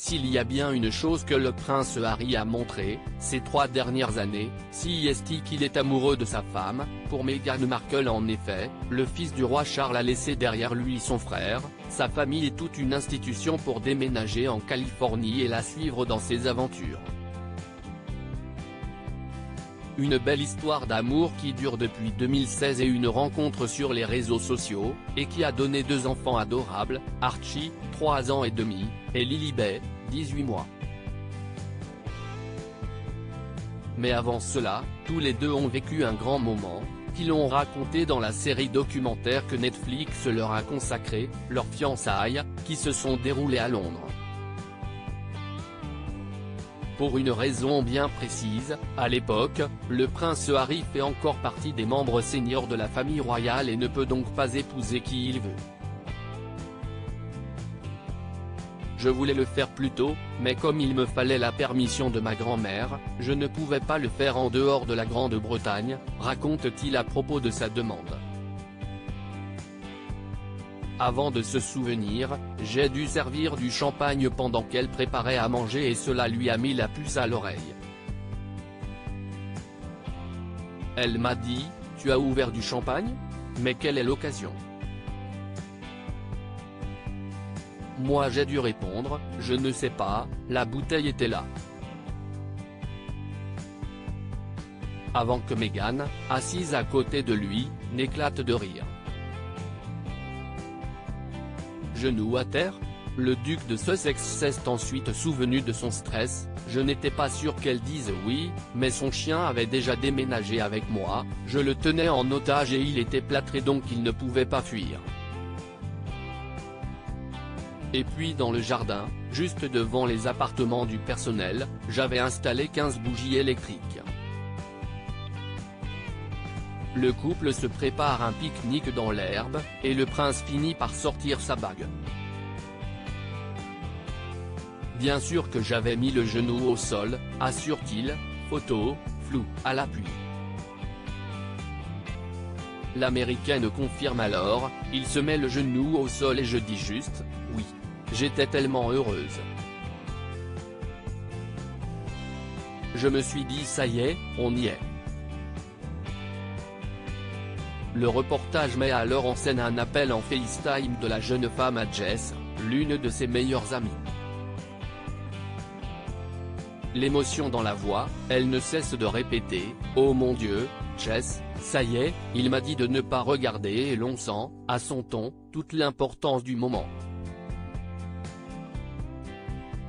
S'il y a bien une chose que le prince Harry a montré, ces 3 dernières années, c'est qu'il est amoureux de sa femme. Pour Meghan Markle en effet, le fils du roi Charles a laissé derrière lui son frère, sa famille et toute une institution pour déménager en Californie et la suivre dans ses aventures. Une belle histoire d'amour qui dure depuis 2016 et une rencontre sur les réseaux sociaux, et qui a donné 2 enfants adorables, Archie, 3 ans et demi, et Lilibet, 18 mois. Mais avant cela, tous les deux ont vécu un grand moment, qu'ils ont raconté dans la série documentaire que Netflix leur a consacrée, leurs fiançailles, qui se sont déroulées à Londres. Pour une raison bien précise, à l'époque, le prince Harry fait encore partie des membres seniors de la famille royale et ne peut donc pas épouser qui il veut. Je voulais le faire plus tôt, mais comme il me fallait la permission de ma grand-mère, je ne pouvais pas le faire en dehors de la Grande-Bretagne, raconte-t-il à propos de sa demande. Avant de se souvenir, j'ai dû servir du champagne pendant qu'elle préparait à manger et cela lui a mis la puce à l'oreille. Elle m'a dit, « Tu as ouvert du champagne ? Mais quelle est l'occasion ?» Moi j'ai dû répondre, « Je ne sais pas, la bouteille était là. » Avant que Meghan, assise à côté de lui, n'éclate de rire. Genou à terre ? Le duc de Sussex s'est ensuite souvenu de son stress, « Je n'étais pas sûr qu'elle dise oui, mais son chien avait déjà déménagé avec moi, je le tenais en otage et il était plâtré donc il ne pouvait pas fuir. Et puis dans le jardin, juste devant les appartements du personnel, j'avais installé 15 bougies électriques. » Le couple se prépare un pique-nique dans l'herbe, et le prince finit par sortir sa bague. Bien sûr que j'avais mis le genou au sol, assure-t-il, photo, floue, à l'appui. L'américaine confirme alors, il se met le genou au sol et je dis juste, oui. J'étais tellement heureuse. Je me suis dit ça y est, on y est. Le reportage met alors en scène un appel en FaceTime de la jeune femme à Jess, l'une de ses meilleures amies. L'émotion dans la voix, elle ne cesse de répéter, « Oh mon Dieu, Jess, ça y est, il m'a dit de ne pas regarder » et l'on sent, à son ton, toute l'importance du moment.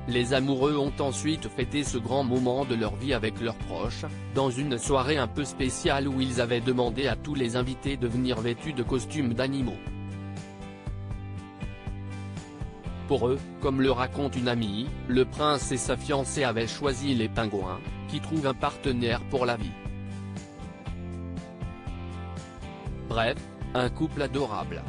Les amoureux ont ensuite fêté ce grand moment de leur vie avec leurs proches, dans une soirée un peu spéciale où ils avaient demandé à tous les invités de venir vêtus de costumes d'animaux. Pour eux, comme le raconte une amie, le prince et sa fiancée avaient choisi les pingouins, qui trouvent un partenaire pour la vie. Bref, un couple adorable.